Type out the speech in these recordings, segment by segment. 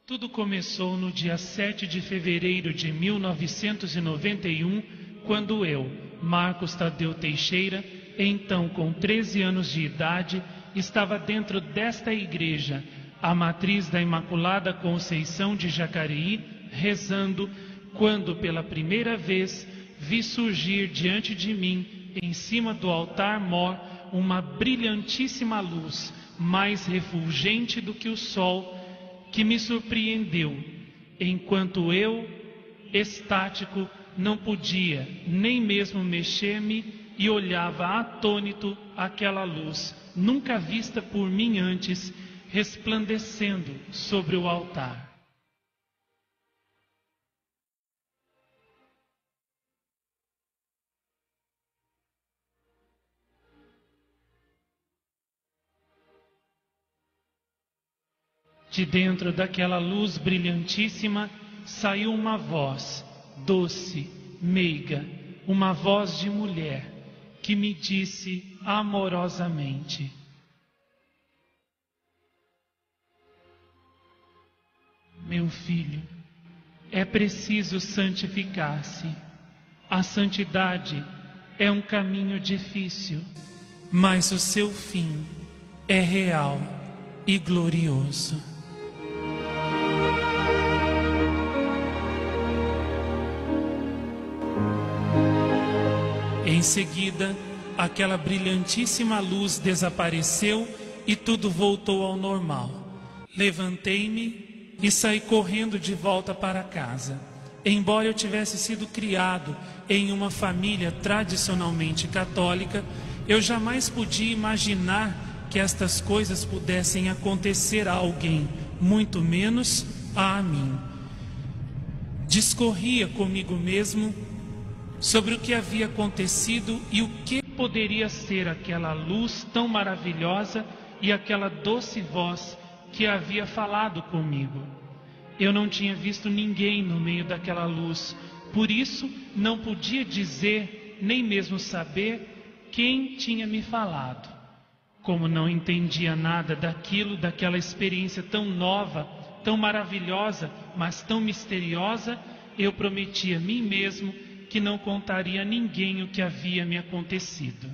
Tudo começou no dia 7 de fevereiro de 1991, quando eu, Marcos Tadeu Teixeira, então com 13 anos de idade, estava dentro desta igreja, a matriz da Imaculada Conceição de Jacareí, rezando, quando pela primeira vez vi surgir diante de mim, em cima do altar-mor, uma brilhantíssima luz, mais refulgente do que o sol, que me surpreendeu, enquanto eu, estático, não podia nem mesmo mexer-me e olhava atônito aquela luz, nunca vista por mim antes, resplandecendo sobre o altar. De dentro daquela luz brilhantíssima saiu uma voz, doce, meiga, uma voz de mulher, que me disse amorosamente: meu filho, é preciso santificar-se. A santidade é um caminho difícil, mas o seu fim é real e glorioso. Em seguida, aquela brilhantíssima luz desapareceu e tudo voltou ao normal. Levantei-me e saí correndo de volta para casa. Embora eu tivesse sido criado em uma família tradicionalmente católica, eu jamais podia imaginar que estas coisas pudessem acontecer a alguém, muito menos a mim. Discorria comigo mesmo sobre o que havia acontecido e o que poderia ser aquela luz tão maravilhosa e aquela doce voz que havia falado comigo. Eu não tinha visto ninguém no meio daquela luz, por isso não podia dizer, nem mesmo saber quem tinha me falado. Como não entendia nada daquela experiência tão nova, tão maravilhosa, mas tão misteriosa, eu prometi a mim mesmo que não contaria a ninguém o que havia me acontecido.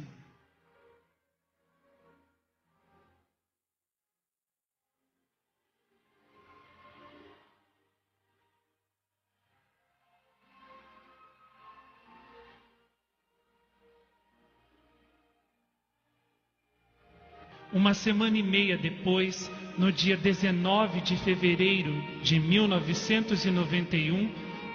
Uma semana e meia depois, no dia 19 de fevereiro de 1991,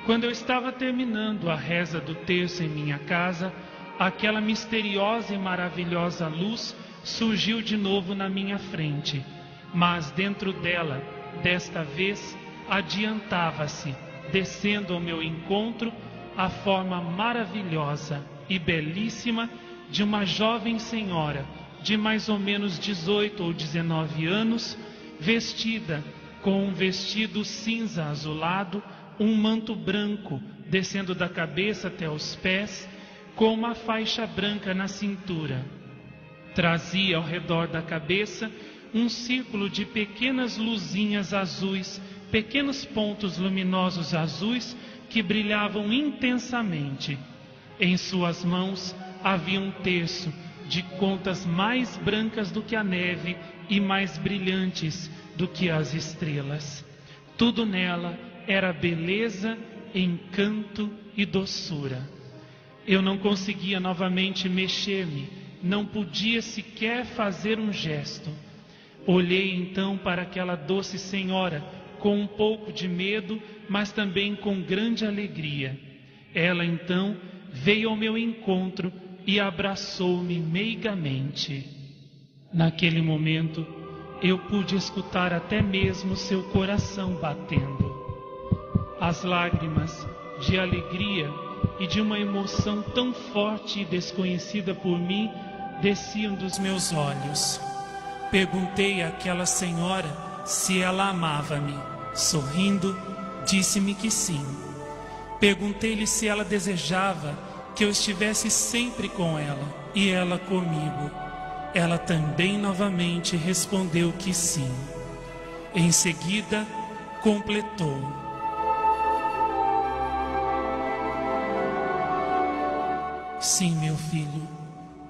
quando eu estava terminando a reza do terço em minha casa, aquela misteriosa e maravilhosa luz surgiu de novo na minha frente, mas dentro dela, desta vez, adiantava-se, descendo ao meu encontro, a forma maravilhosa e belíssima de uma jovem senhora de mais ou menos 18 ou 19 anos, vestida com um vestido cinza azulado, um manto branco descendo da cabeça até os pés, com uma faixa branca na cintura. Trazia ao redor da cabeça um círculo de pequenas luzinhas azuis, pequenos pontos luminosos azuis que brilhavam intensamente. Em suas mãos havia um terço de contas mais brancas do que a neve e mais brilhantes do que as estrelas. Tudo nela era beleza, encanto e doçura. Eu não conseguia novamente mexer-me, não podia sequer fazer um gesto. Olhei então para aquela doce senhora com um pouco de medo, mas também com grande alegria. Ela então veio ao meu encontro e abraçou-me meigamente. Naquele momento, eu pude escutar até mesmo seu coração batendo. As lágrimas de alegria e de uma emoção tão forte e desconhecida por mim desciam dos meus olhos. Perguntei àquela senhora se ela amava-me. Sorrindo, disse-me que sim. Perguntei-lhe se ela desejava que eu estivesse sempre com ela e ela comigo. Ela também novamente respondeu que sim. Em seguida, completou. Sim, meu filho,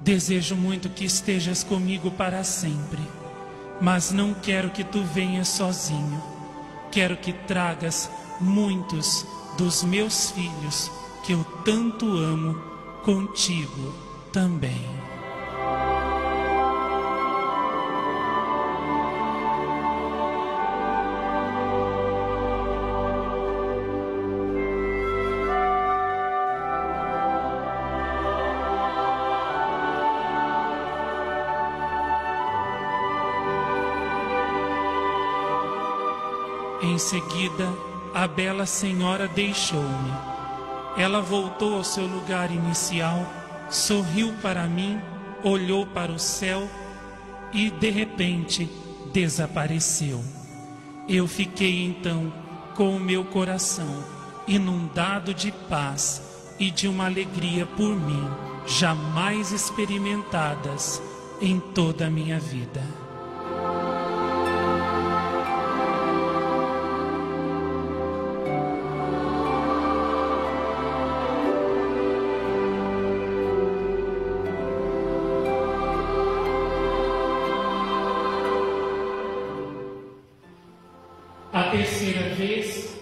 desejo muito que estejas comigo para sempre, mas não quero que tu venhas sozinho. Quero que tragas muitos dos meus filhos, que eu tanto amo, contigo também. Em seguida, a bela senhora deixou-me. Ela voltou ao seu lugar inicial, sorriu para mim, olhou para o céu e, de repente, desapareceu. Eu fiquei então com o meu coração inundado de paz e de uma alegria por mim, jamais experimentadas em toda a minha vida. A terceira vez,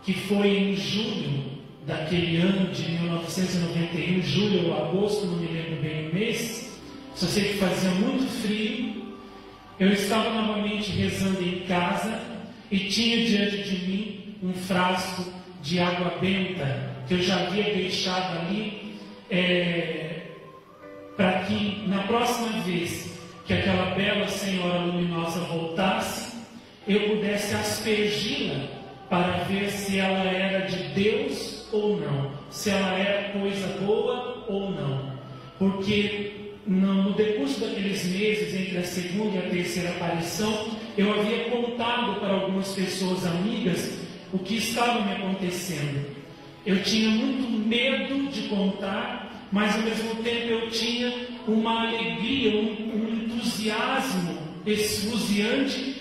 que foi em julho daquele ano de 1991, julho ou agosto, não me lembro bem o mês, só sei que fazia muito frio, eu estava novamente rezando em casa e tinha diante de mim um frasco de água benta que eu já havia deixado ali para que na próxima vez que aquela bela senhora luminosa voltasse, eu pudesse aspergi-la para ver se ela era de Deus ou não, se ela era coisa boa ou não. Porque no decurso daqueles meses, entre a segunda e a terceira aparição, eu havia contado para algumas pessoas amigas o que estava me acontecendo. Eu tinha muito medo de contar, mas ao mesmo tempo eu tinha uma alegria, um entusiasmo esfuziante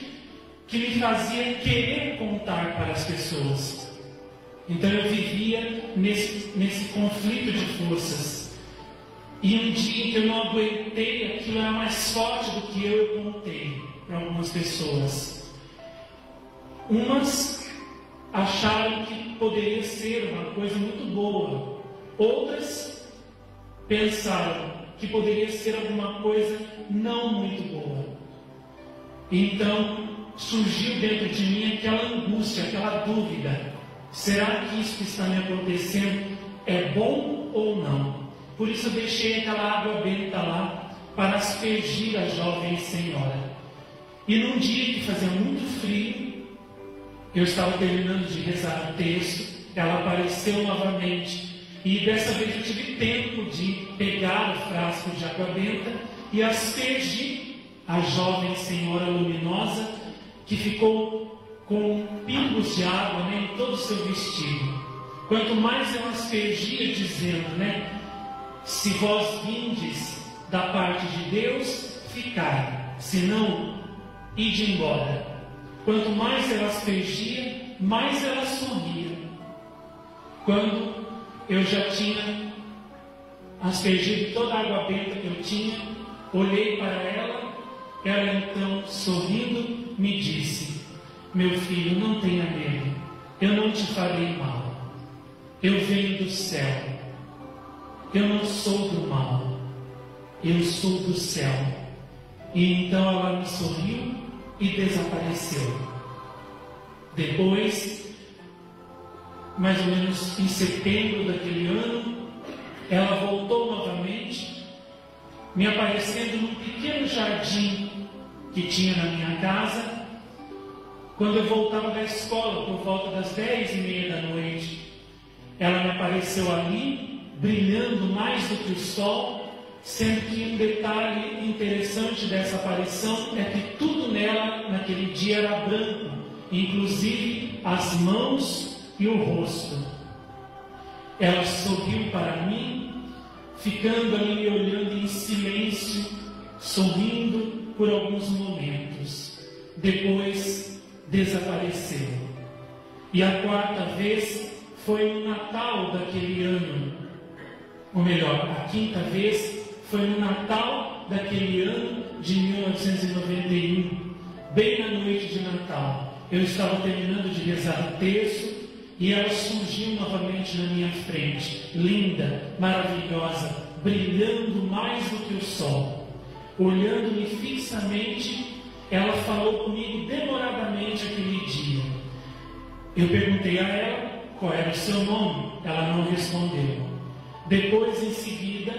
que me fazia querer contar para as pessoas. Então eu vivia nesse conflito de forças. E um dia que eu não aguentei, aquilo era mais forte do que eu contei para algumas pessoas. Umas acharam que poderia ser uma coisa muito boa. Outras pensaram que poderia ser alguma coisa não muito boa. Então surgiu dentro de mim aquela angústia, aquela dúvida: será que isso que está me acontecendo é bom ou não? Por isso eu deixei aquela água benta lá para aspergir a jovem senhora. E num dia que fazia muito frio, eu estava terminando de rezar o texto, ela apareceu novamente e dessa vez eu tive tempo de pegar o frasco de água benta e aspergir a jovem senhora luminosa, que ficou com pingos de água, né, em todo o seu vestido. Quanto mais eu aspergia, dizendo, se vós vindes da parte de Deus, ficai, se não, ide embora. Quanto mais ela aspergia, mais ela sorria. Quando eu já tinha aspergido toda a água benta que eu tinha, olhei para ela então, sorrindo, me disse: meu filho, não tenha medo, eu não te farei mal, eu venho do céu, eu não sou do mal, eu sou do céu. E então ela me sorriu e desapareceu. Depois, mais ou menos em setembro daquele ano, ela voltou novamente, me aparecendo num pequeno jardim que tinha na minha casa, quando eu voltava da escola, por volta das 10h30 da noite. Ela me apareceu ali, brilhando mais do que o sol, sendo que um detalhe interessante dessa aparição é que tudo nela, naquele dia, era branco, inclusive as mãos e o rosto. Ela sorriu para mim, ficando ali me olhando em silêncio, sorrindo por alguns momentos. Depois desapareceu. E a quarta vez foi no Natal daquele ano. Ou melhor, a quinta vez foi no Natal daquele ano de 1991, bem na noite de Natal. Eu estava terminando de rezar o terço e ela surgiu novamente na minha frente, linda, maravilhosa, brilhando mais do que o sol. Olhando-me fixamente, ela falou comigo demoradamente aquele dia. Eu perguntei a ela qual era o seu nome, ela não respondeu. Depois, em seguida,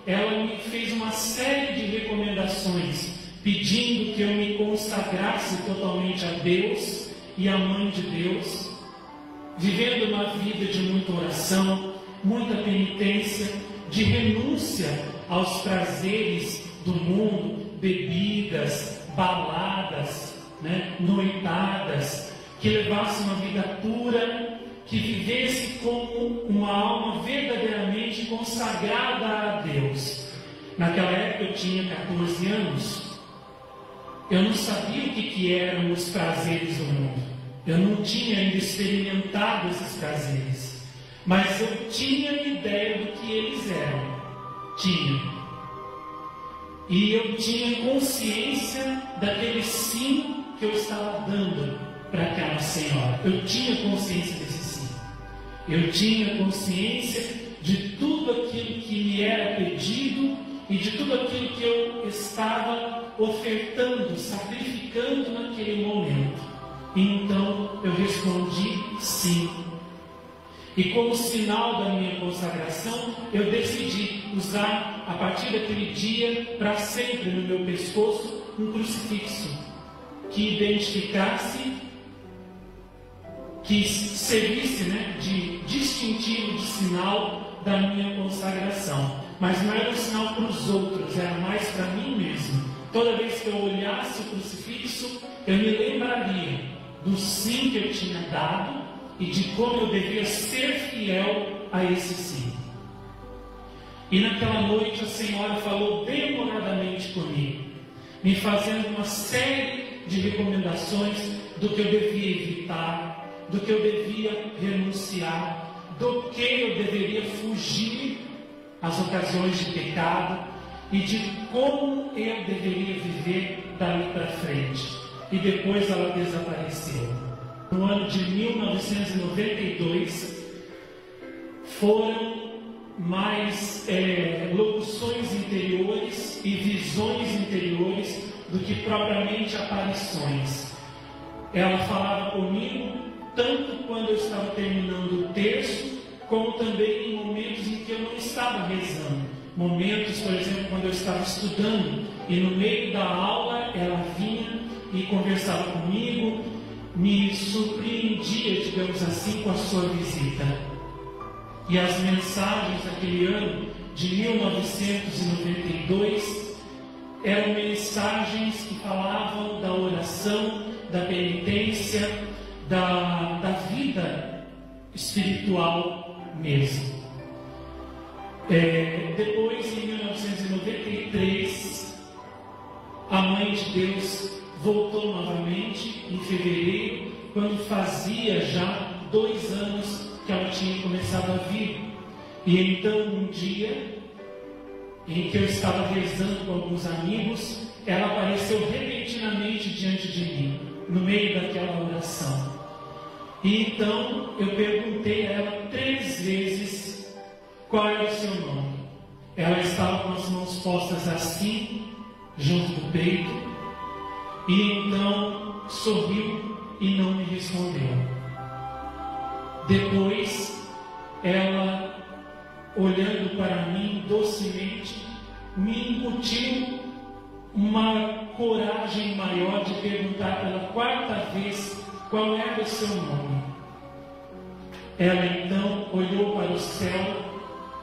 ela me fez uma série de recomendações, pedindo que eu me consagrasse totalmente a Deus e à Mãe de Deus, vivendo uma vida de muita oração, muita penitência, de renúncia aos prazeres do mundo, bebidas, baladas, noitadas, que levasse uma vida pura, que vivesse como uma alma verdadeiramente consagrada a Deus. Naquela época eu tinha 14 anos, eu não sabia o que eram os prazeres do mundo, eu não tinha ainda experimentado esses prazeres, mas eu tinha ideia do que eles eram, e eu tinha consciência daquele sim que eu estava dando para aquela senhora. Eu tinha consciência desse sim. Eu tinha consciência de tudo aquilo que me era pedido e de tudo aquilo que eu estava ofertando, sacrificando naquele momento. Então eu respondi sim. E como sinal da minha consagração, eu decidi usar, a partir daquele dia, para sempre no meu pescoço, um crucifixo que identificasse, que servisse de distintivo, de sinal da minha consagração. Mas não era um sinal para os outros, era mais para mim mesmo. Toda vez que eu olhasse o crucifixo, eu me lembraria do sim que eu tinha dado e de como eu devia ser fiel a esse sim. E naquela noite a Senhora falou demoradamente comigo, me fazendo uma série de recomendações do que eu devia evitar, do que eu devia renunciar, do que eu deveria fugir às ocasiões de pecado e de como eu deveria viver dali para frente. E depois ela desapareceu. No ano de 1992, foram mais locuções interiores e visões interiores do que propriamente aparições. Ela falava comigo tanto quando eu estava terminando o terço, como também em momentos em que eu não estava rezando. Momentos, por exemplo, quando eu estava estudando e no meio da aula ela vinha e conversava comigo, me surpreendia, digamos assim, com a sua visita. E as mensagens daquele ano de 1992 eram mensagens que falavam da oração, da penitência, da vida espiritual mesmo. Depois, em 1993, a Mãe de Deus voltou novamente em fevereiro, quando fazia já 2 anos que ela tinha começado a vir. E então, um dia em que eu estava rezando com alguns amigos, ela apareceu repentinamente diante de mim, no meio daquela oração. E então eu perguntei a ela 3 vezes qual era o seu nome. Ela estava com as mãos postas assim, junto do peito, e então sorriu e não me respondeu. Depois, ela, olhando para mim docemente, me incutiu uma coragem maior de perguntar pela 4ª vez qual era o seu nome. Ela então olhou para o céu,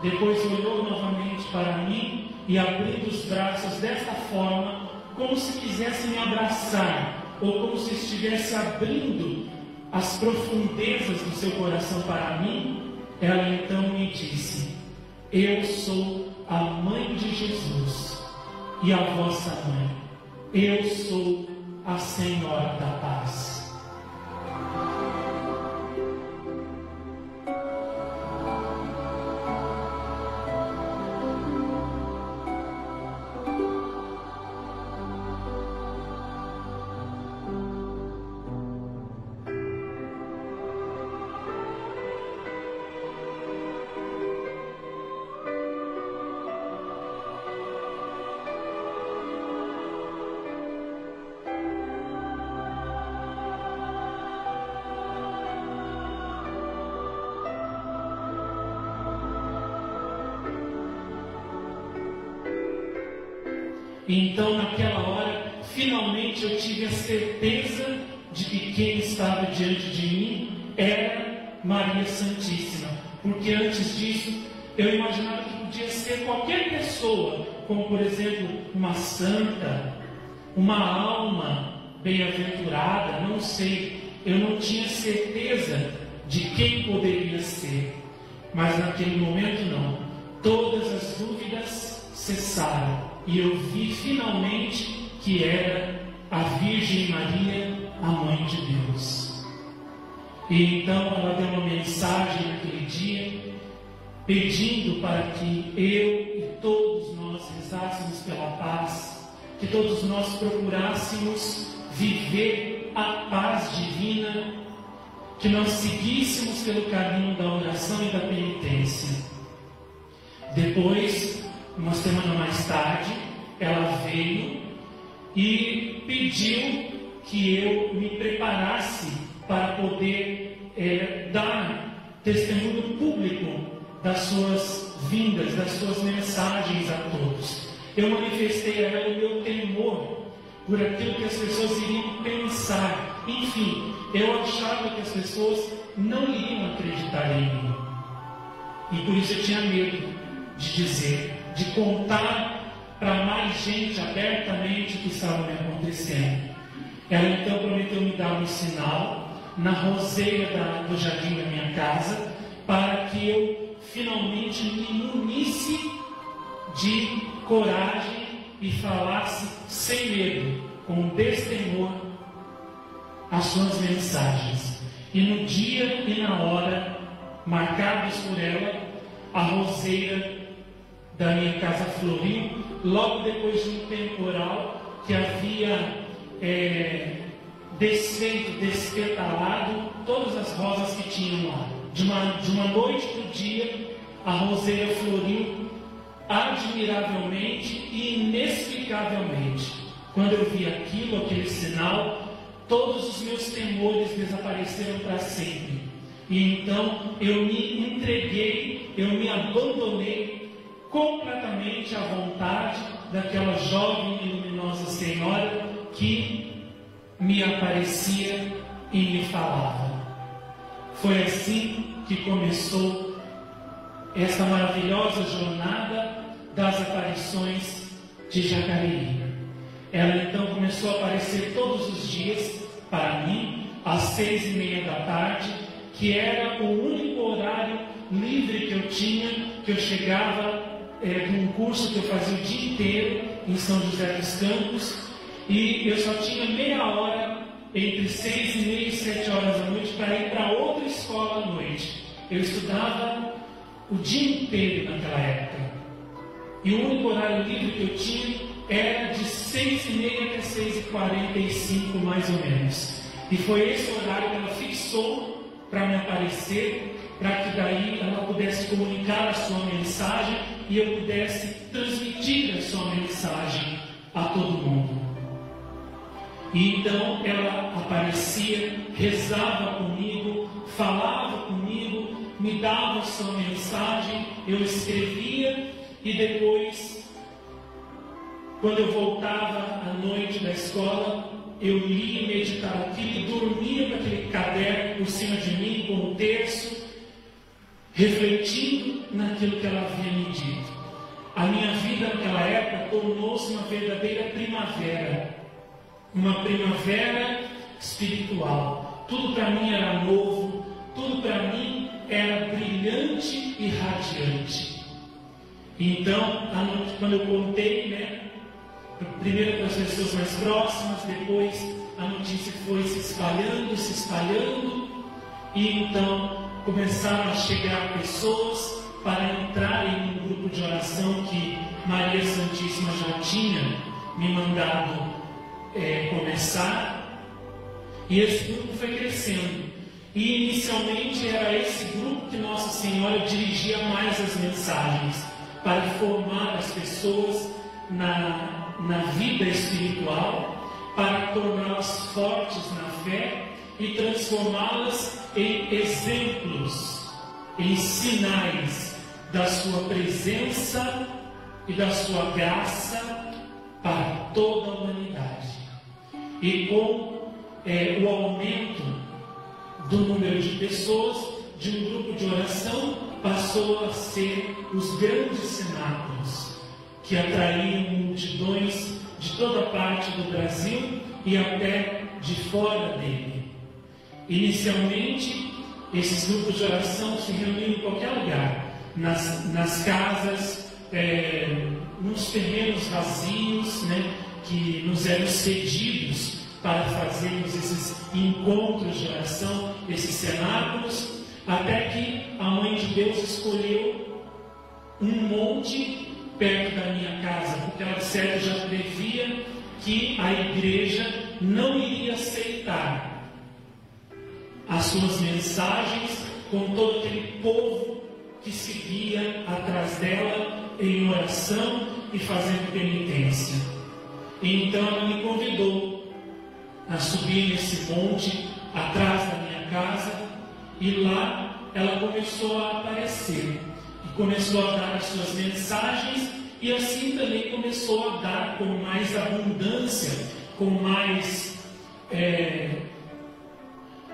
depois olhou novamente para mim e abrindo os braços dessa forma, como se quisesse me abraçar, ou como se estivesse abrindo as profundezas do seu coração para mim, ela então me disse: eu sou a Mãe de Jesus e a vossa mãe. Eu sou a Senhora da Paz. E então, naquela hora, finalmente eu tive a certeza de que quem estava diante de mim era Maria Santíssima. Porque antes disso, eu imaginava que podia ser qualquer pessoa, como por exemplo, uma santa, uma alma bem-aventurada, não sei. Eu não tinha certeza de quem poderia ser. Mas naquele momento não. Todas as dúvidas cessaram. E eu vi finalmente que era a Virgem Maria, a Mãe de Deus. E então ela deu uma mensagem naquele dia, pedindo para que eu e todos nós rezássemos pela paz, que todos nós procurássemos viver a paz divina, que nós seguíssemos pelo caminho da oração e da penitência. Depois, uma semana mais tarde, ela veio e pediu que eu me preparasse para poder dar testemunho público das suas vindas, das suas mensagens a todos. Eu manifestei a ela o meu temor por aquilo que as pessoas iriam pensar. Enfim, eu achava que as pessoas não iriam acreditar em mim. E por isso eu tinha medo de dizer, de contar para mais gente abertamente o que estava me acontecendo. Ela então prometeu me dar um sinal na roseira do jardim da minha casa, para que eu finalmente me munisse de coragem e falasse sem medo, com destemor, as suas mensagens. E no dia e na hora marcados por ela, a roseira da minha casa floriu, logo depois de um temporal que havia desfeito, despetalado todas as rosas que tinham lá. De uma noite para o dia, a roseira floriu admiravelmente e inexplicavelmente. Quando eu vi aquilo, aquele sinal, todos os meus temores desapareceram para sempre. E então eu me entreguei, eu me abandonei completamente à vontade daquela jovem e luminosa senhora que me aparecia e me falava. Foi assim que começou essa maravilhosa jornada das aparições de Jacareí. Ela então começou a aparecer todos os dias para mim, às 6:30 da tarde, que era o único horário livre que eu tinha, que eu chegava de um curso que eu fazia o dia inteiro em São José dos Campos, e eu só tinha meia hora entre 6:30 e 7 horas da noite para ir para outra escola à noite. Eu estudava o dia inteiro naquela época. E o único horário livre que eu tinha era de 6:30 até 6:45, mais ou menos. E foi esse horário que ela fixou para me aparecer, para que daí ela pudesse comunicar a sua mensagem e eu pudesse transmitir a sua mensagem a todo mundo. E então ela aparecia, rezava comigo, falava comigo, me dava a sua mensagem, eu escrevia e depois, quando eu voltava à noite da escola, eu lia e meditava aquilo e dormia com aquele caderno por cima de mim, com um terço, refletindo naquilo que ela havia me dito. A minha vida naquela época tornou-se uma verdadeira primavera, uma primavera espiritual. Tudo para mim era novo, tudo para mim era brilhante e radiante. Então, quando eu contei, primeiro para as pessoas mais próximas, depois a notícia foi se espalhando, e então começaram a chegar pessoas para entrarem num grupo de oração que Maria Santíssima já tinha me mandado começar, e esse grupo foi crescendo. E inicialmente era esse grupo que Nossa Senhora dirigia mais as mensagens, para formar as pessoas na vida espiritual, para torná-las fortes na fé e transformá-las em exemplos, em sinais da sua presença e da sua graça para toda a humanidade. E com o aumento do número de pessoas, de um grupo de oração passou a ser os grandes cenáculos, que atraíam multidões de toda parte do Brasil e até de fora dele. Inicialmente, esses grupos de oração se reuniam em qualquer lugar, nas casas, nos terrenos vazios, né, que nos eram cedidos para fazermos esses encontros de oração, esses cenáculos, até que a Mãe de Deus escolheu um monte perto da minha casa, porque ela de certo já previa que a igreja não iria aceitar as suas mensagens com todo aquele povo que seguia atrás dela em oração e fazendo penitência. E então ela me convidou a subir nesse monte atrás da minha casa, e lá ela começou a aparecer e começou a dar as suas mensagens, e assim também começou a dar com mais abundância, com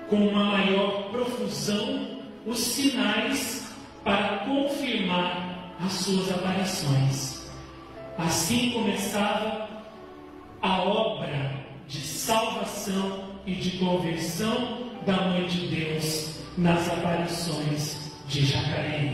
uma maior profusão os sinais para confirmar as suas aparições. Assim começava a obra de salvação e de conversão da Mãe de Deus nas aparições de Jacareí.